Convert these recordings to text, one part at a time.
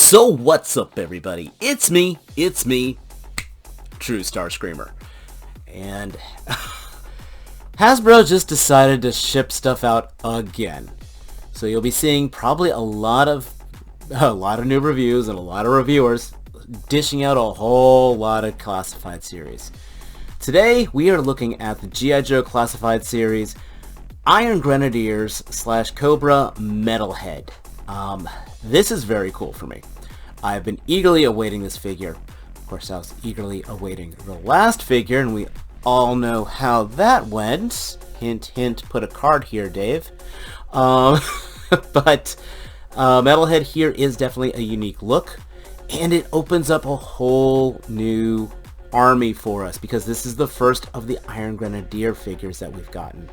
So what's up, everybody? It's me, True Starscreamer. And Hasbro just decided to ship stuff out again. So you'll be seeing probably a lot of new reviews and a lot of reviewers dishing out a whole lot of classified series. Today we are looking at the G.I. Joe classified series Iron Grenadiers / Cobra Metalhead. This is very cool for me. I've been eagerly awaiting this figure. Of course, I was eagerly awaiting the last figure, and we all know how that went. Hint, hint, put a card here, Dave. But Metalhead here is definitely a unique look, and it opens up a whole new army for us, because this is the first of the Iron Grenadier figures that we've gotten.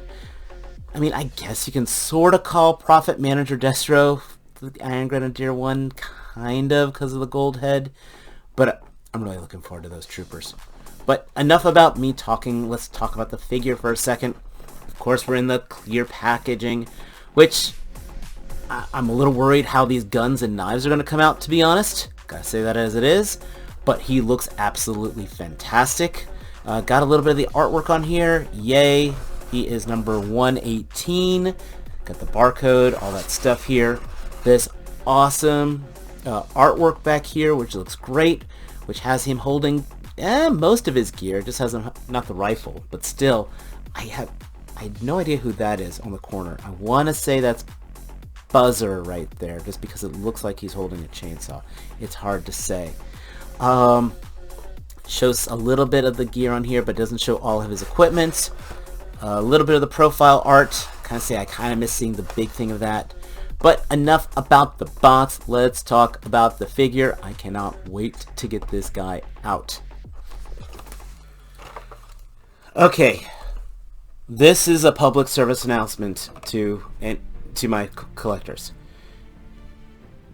I mean, I guess you can sort of call Prophet Manager Destro the Iron Grenadier one, kind of, because of the gold head, but I'm really looking forward to those troopers. But enough about me talking, let's talk about the figure for a second. Of course, we're in the clear packaging, which I'm a little worried how these guns and knives are going to come out, to be honest. Gotta say that as it is, but he looks absolutely fantastic. Got a little bit of the artwork on here, yay. He is number 118. Got the barcode, all that stuff here. This awesome artwork back here, which looks great, which has him holding most of his gear. Just has him, not the rifle, but still, I have no idea who that is on the corner. I want to say that's Buzzer right there, just because it looks like he's holding a chainsaw. It's hard to say. Shows a little bit of the gear on here, but doesn't show all of his equipment. A little bit of the profile art. I kind of miss seeing the big thing of that. But enough about the box. Let's talk about the figure. I cannot wait to get this guy out. Okay, this is a public service announcement to my collectors.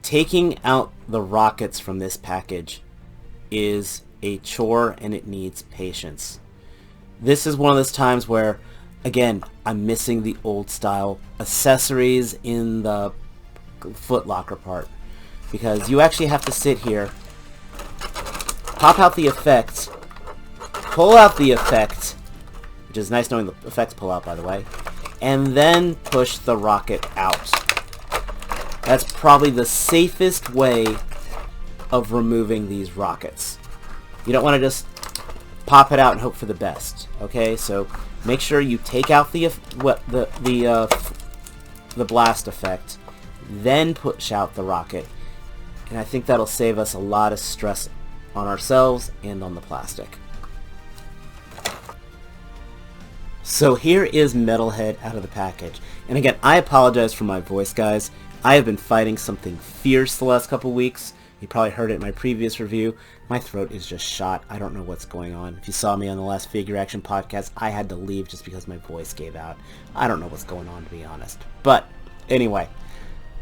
Taking out the rockets from this package is a chore, and it needs patience. This is one of those times where, again, I'm missing the old style accessories in the Foot Locker part, because you actually have to sit here, pop out the effect, pull out the effect, which is nice knowing the effects pull out, by the way, and then push the rocket out. That's probably the safest way of removing these rockets. You don't want to just pop it out and hope for the best. Okay, so make sure you take out the blast effect, then push out the rocket, and I think that'll save us a lot of stress on ourselves and on the plastic. So here is Metalhead out of the package, and again, I apologize for my voice, guys. I have been fighting something fierce the last couple weeks. You probably heard it in my previous review. My throat is just shot. I don't know what's going on. If you saw me on the last Figure Action podcast, I had to leave just because my voice gave out. I don't know what's going on, to be honest. But anyway,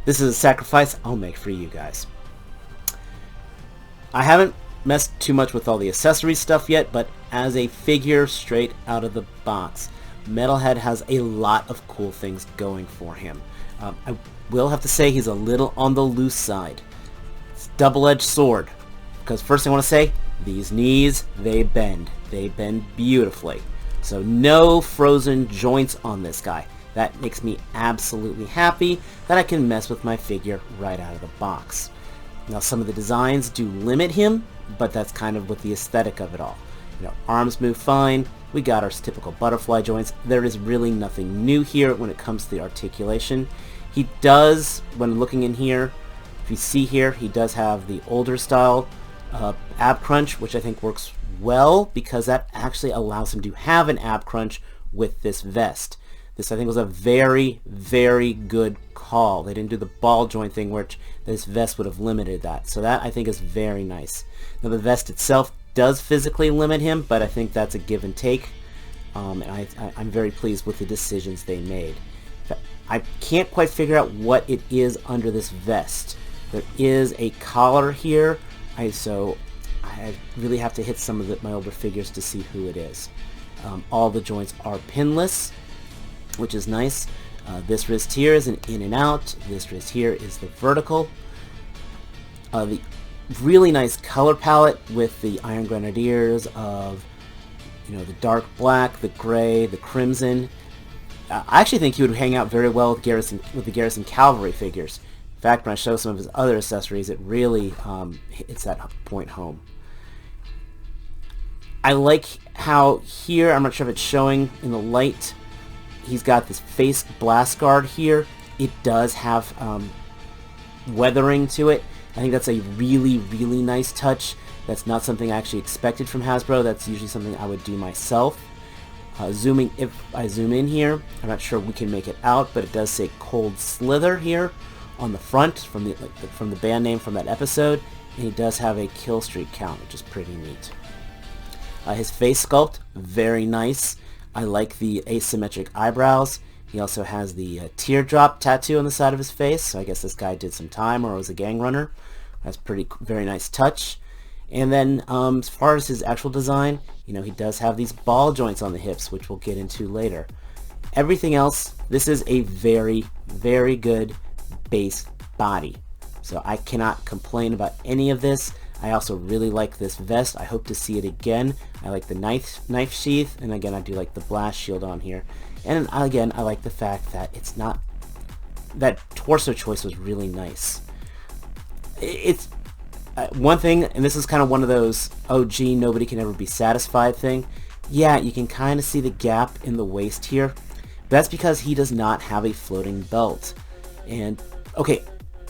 this is a sacrifice I'll make for you guys. I haven't messed too much with all the accessory stuff yet, but as a figure straight out of the box, Metalhead has a lot of cool things going for him. I will have to say he's a little on the loose side. Double-edged sword, because first thing I want to say, these knees, they bend beautifully, so no frozen joints on this guy. That makes me absolutely happy that I can mess with my figure right out of the box. Now, some of the designs do limit him, but that's kind of with the aesthetic of it all. Arms move fine, we got our typical butterfly joints. There is really nothing new here when it comes to the articulation. He does, when looking in here, if you see here, he does have the older style ab crunch, which I think works well, because that actually allows him to have an ab crunch with this vest. This, I think, was a very, very good call. They didn't do the ball joint thing, which this vest would have limited that. So that, I think, is very nice. Now, the vest itself does physically limit him, but I think that's a give and take. And I'm very pleased with the decisions they made. I can't quite figure out what it is under this vest. There is a collar here, so I really have to hit some of my older figures to see who it is. All the joints are pinless, which is nice. This wrist here is an in and out. This wrist here is the vertical. The really nice color palette with the Iron Grenadiers of, the dark black, the gray, the crimson. I actually think he would hang out very well with the Garrison Cavalry figures. In fact, when I show some of his other accessories, it really hits that point home. I like how here, I'm not sure if it's showing in the light, he's got this face blast guard here. It does have weathering to it. I think that's a really, really nice touch. That's not something I actually expected from Hasbro. That's usually something I would do myself. If I zoom in here, I'm not sure we can make it out, but it does say Cold Slither here on the front from the band name from that episode, and he does have a kill streak count, which is pretty neat. His face sculpt, very nice. I like the asymmetric eyebrows. He also has the teardrop tattoo on the side of his face, so I guess this guy did some time or was a gang runner. That's very nice touch. And then as far as his actual design, he does have these ball joints on the hips, which we'll get into later. Everything else, this is a very, very good base body. So I cannot complain about any of this. I also really like this vest. I hope to see it again. I like the knife sheath, and again, I do like the blast shield on here. And again, I like the fact that it's not... that torso choice was really nice. It's... one thing, and this is kind of one of those, oh gee, nobody can ever be satisfied thing. Yeah, you can kind of see the gap in the waist here. But that's because he does not have a floating belt. And, okay,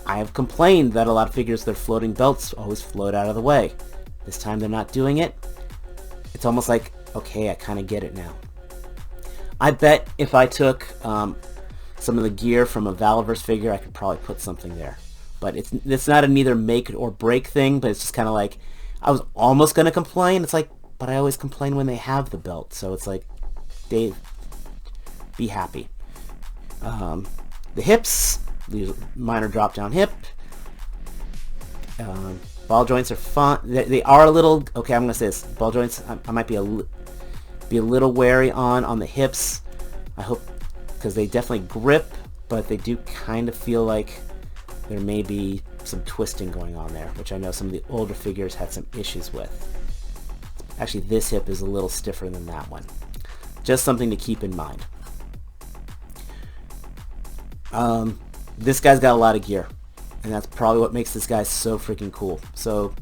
I have complained that a lot of figures, their floating belts always float out of the way. This time they're not doing it. It's almost like, okay, I kind of get it now. I bet if I took some of the gear from a Valaverse figure, I could probably put something there. But it's not a neither make or break thing, but it's just kind of like, I was almost going to complain. It's like, but I always complain when they have the belt. So it's like, Dave, be happy. The hips, these minor drop down hip. Ball joints are fun. They are a little, okay, I'm going to say this. Ball joints, I might be a little wary on the hips. I hope, because they definitely grip, but they do kind of feel like there may be some twisting going on there, which I know some of the older figures had some issues with. Actually, this hip is a little stiffer than that one. Just something to keep in mind. This guy's got a lot of gear, and that's probably what makes this guy so freaking cool. So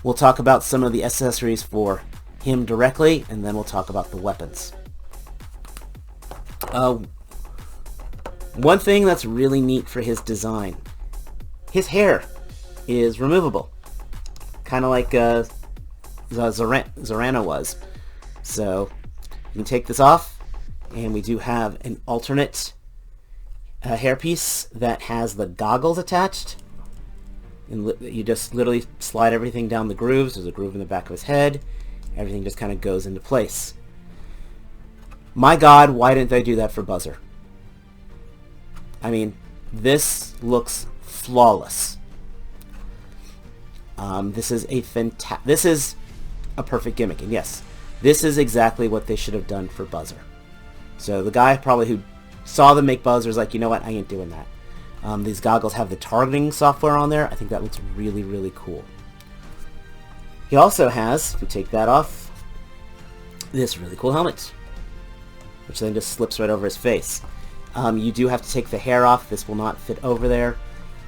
we'll talk about some of the accessories for him directly, and then we'll talk about the weapons. One thing that's really neat for his design, his hair is removable, kind of like Zorano was. So you can take this off, and we do have an alternate hairpiece that has the goggles attached. And you just literally slide everything down the grooves. There's a groove in the back of his head. Everything just kind of goes into place. My God, why didn't they do that for Buzzer? I mean, this looks flawless. This is a perfect gimmick, and yes, this is exactly what they should have done for Buzzer. So the guy probably who saw them make Buzzer is like, you know what, I ain't doing that. These goggles have the targeting software on there. I think that looks really, really cool. He also has, if we take that off, this really cool helmet, which then just slips right over his face. You do have to take the hair off. This will not fit over there.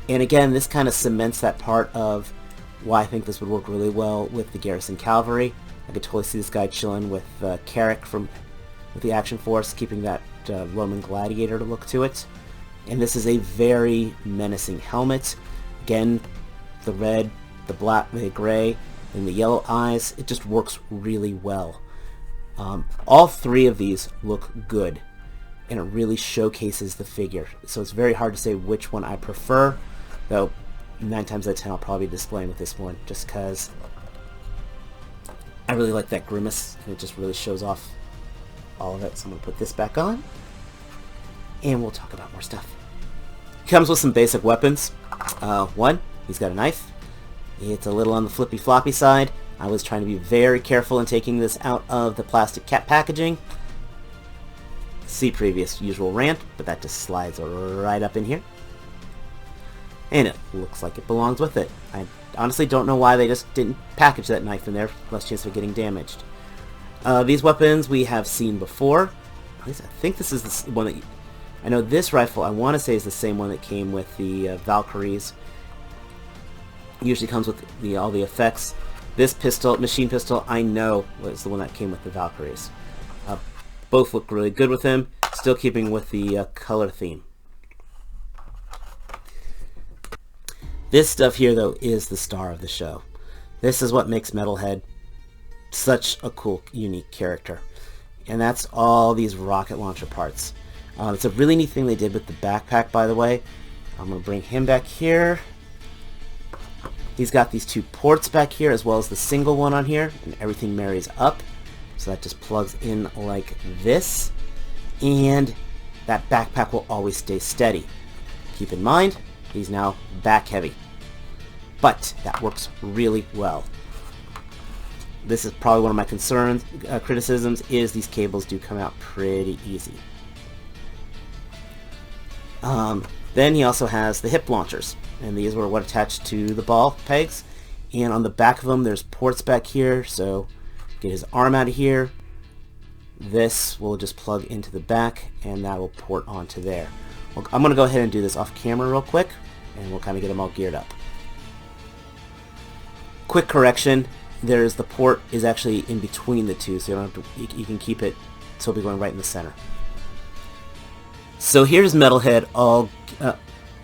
And again, this kind of cements that part of why I think this would work really well with the Garrison Cavalry. I could totally see this guy chilling with Carrick with the Action Force, keeping that Roman Gladiator look to it. And this is a very menacing helmet. Again, the red, the black, the gray, and the yellow eyes, it just works really well. All three of these look good, and it really showcases the figure. So it's very hard to say which one I prefer, though 9 times out of 10 I'll probably be displaying with this one, just because I really like that grimace, and it just really shows off all of it. So I'm going to put this back on, and we'll talk about more stuff. Comes with some basic weapons. One, he's got a knife. It's a little on the flippy floppy side. I was trying to be very careful in taking this out of the plastic cap packaging. See previous usual rant, but that just slides right up in here. And it looks like it belongs with it. I honestly don't know why they just didn't package that knife in there. Less chance of getting damaged. These weapons we have seen before. At least I think this is the one that... I know this rifle, I want to say, is the same one that came with the Valkyries. Usually comes with all the effects. This pistol, machine pistol, I know was the one that came with the Valkyries. Both look really good with him, still keeping with the color theme. This stuff here, though, is the star of the show. This is what makes Metalhead such a cool, unique character. And that's all these rocket launcher parts. It's a really neat thing they did with the backpack, by the way. I'm going to bring him back here. He's got these two ports back here, as well as the single one on here, and everything marries up. So that just plugs in like this. And that backpack will always stay steady. Keep in mind, he's now back heavy. But that works really well. This is probably one of my criticisms, is these cables do come out pretty easy. Then he also has the hip launchers, and these were what attached to the ball pegs. And on the back of them, there's ports back here, so get his arm out of here. This will just plug into the back, and that will port onto there. Well, I'm going to go ahead and do this off camera real quick, and we'll kind of get them all geared up. Quick correction, the port is actually in between the two, so you don't have to, you can keep it so it'll be going right in the center. So here's Metalhead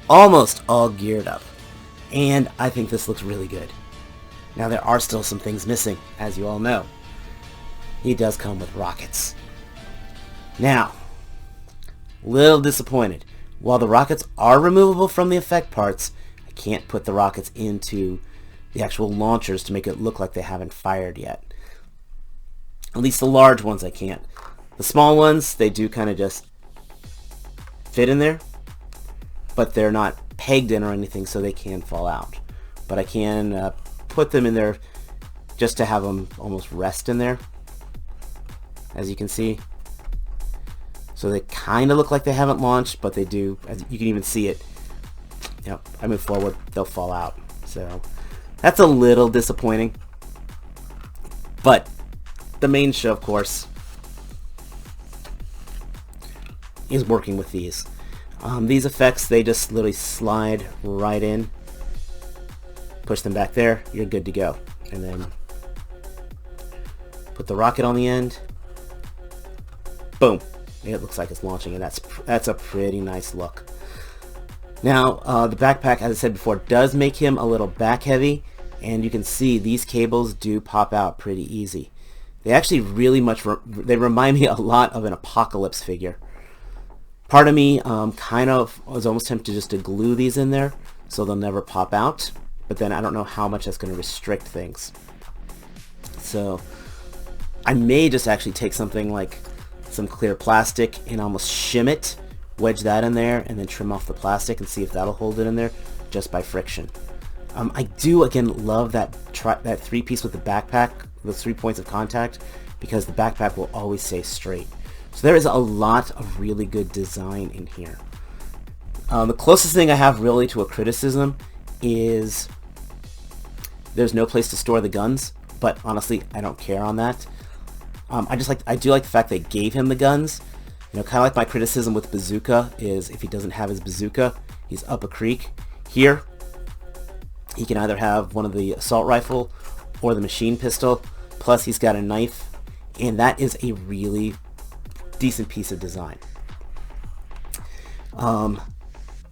almost all geared up, and I think this looks really good. Now there are still some things missing, as you all know. He does come with rockets. Now, little disappointed. While the rockets are removable from the effect parts, I can't put the rockets into the actual launchers to make it look like they haven't fired yet. At least the large ones I can't. The small ones, they do kind of just fit in there, but they're not pegged in or anything, so they can fall out. But I can put them in there just to have them almost rest in there, as you can see. So they kind of look like they haven't launched, but they do. As you can even see it. Yep, I move forward, they'll fall out. So that's a little disappointing. But the main show, of course, is working with these. These effects, they just literally slide right in. Push them back there, you're good to go. And then put the rocket on the end. Boom. It looks like it's launching, and that's a pretty nice look. Now, the backpack, as I said before, does make him a little back heavy, and you can see these cables do pop out pretty easy. They actually really they remind me a lot of an Apocalypse figure. Part of me kind of was almost tempted just to glue these in there so they'll never pop out, but then I don't know how much that's going to restrict things. So I may just actually take something like some clear plastic and almost shim it, wedge that in there, and then trim off the plastic and see if that'll hold it in there just by friction. I do again love that three piece with the backpack, the 3 points of contact, because the backpack will always stay straight. So there is a lot of really good design in here. The closest thing I have really to a criticism is there's no place to store the guns, but honestly I don't care on that. I do like the fact they gave him the guns. You know, kind of like my criticism with Bazooka is if he doesn't have his bazooka, he's up a creek. Here, he can either have one of the assault rifle or the machine pistol, plus he's got a knife, and that is a really decent piece of design.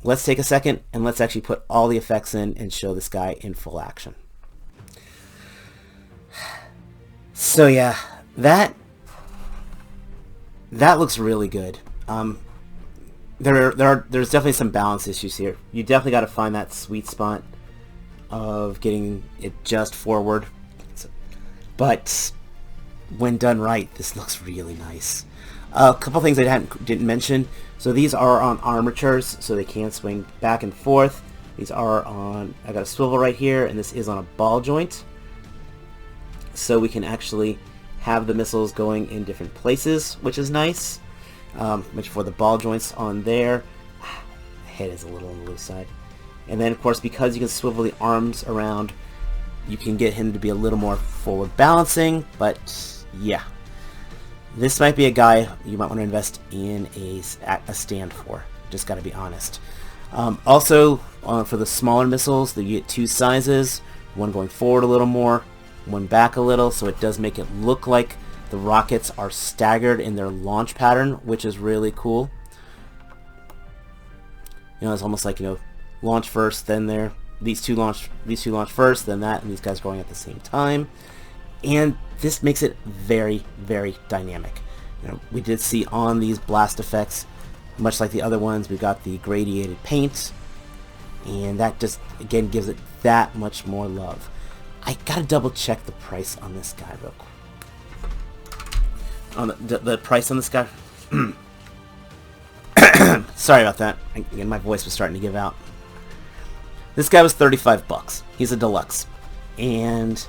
Let's take a second and let's actually put all the effects in and show this guy in full action. So yeah, that looks really good. There's definitely some balance issues here. You definitely got to find that sweet spot of getting it just forward. But when done right, this looks really nice. A couple things I didn't mention. So these are on armatures, so they can swing back and forth. These are on, I got a swivel right here, and this is on a ball joint. So we can actually have the missiles going in different places, which is nice. Which for the ball joints on there, the head is a little on the loose side. And then of course, because you can swivel the arms around, You can get him to be a little more forward balancing, but yeah. This might be a guy you might want to invest in a stand for. Just got to be honest. Also, for the smaller missiles, you get 2 sizes. One going forward a little more, one back a little, so it does make it look like the rockets are staggered in their launch pattern, which is really cool. You know, it's almost like, you know, launch first, then these two launch first, then that, and these guys going at the same time. And this makes it very, very dynamic. You know, we did see on these blast effects, much like the other ones, we've got the gradiated paint, and that just again gives it that much more love. I gotta double check the price on this guy real quick. On the price on this guy. Sorry about that. Again, my voice was starting to give out. This guy was $35. He's a deluxe, and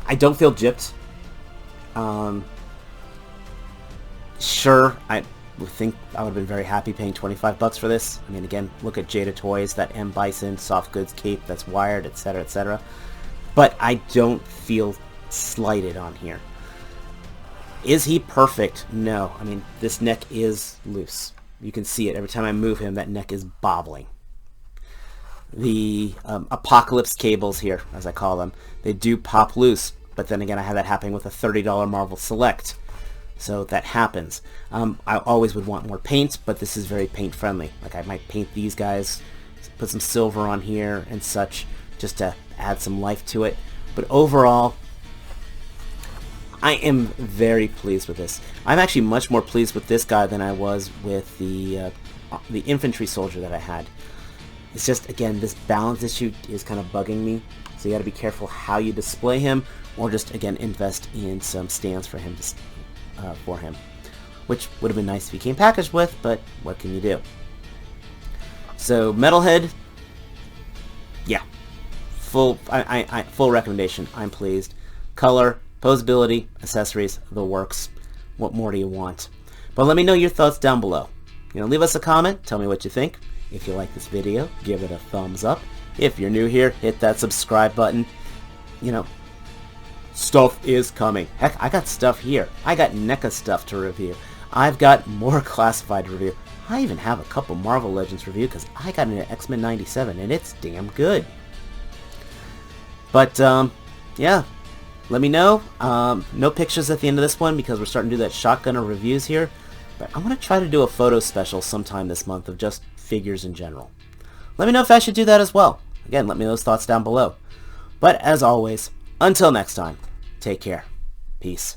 I don't feel gypped. Sure, I would think I would have been very happy paying $25 for this. I mean, again, look at Jada Toys, that M. Bison soft goods cape that's wired, etc., etc. But I don't feel slighted on here. Is he perfect? No. I mean, this neck is loose. You can see it. Every time I move him, that neck is bobbling. The Apocalypse cables here, as I call them, they do pop loose. But then again, I had that happening with a $30 Marvel Select. So that happens. I always would want more paint, but this is very paint friendly. Like, I might paint these guys, put some silver on here and such, just to add some life to it. But overall, I am very pleased with this. I'm actually much more pleased with this guy than I was with the infantry soldier that I had. It's just, again, this balance issue is kind of bugging me. So you got to be careful how you display him, or just, again, invest in some stands for him which would have been nice if he came packaged with, but what can you do? So Metalhead, yeah, full recommendation. I'm pleased. Color, posability, accessories, the works. What more do you want? But let me know your thoughts down below. You know, leave us a comment. Tell me what you think. If you like this video, give it a thumbs up. If you're new here, hit that subscribe button. You know, stuff is coming. Heck, I got stuff here. I got NECA stuff to review. I've got more classified to review. I even have a couple Marvel Legends review because I got into X-Men 97 and it's damn good. But, yeah. Let me know. No pictures at the end of this one because we're starting to do that shotgunner reviews here. But I want to try to do a photo special sometime this month of just figures in general. Let me know if I should do that as well. Again, let me know those thoughts down below. But as always, until next time, take care. Peace.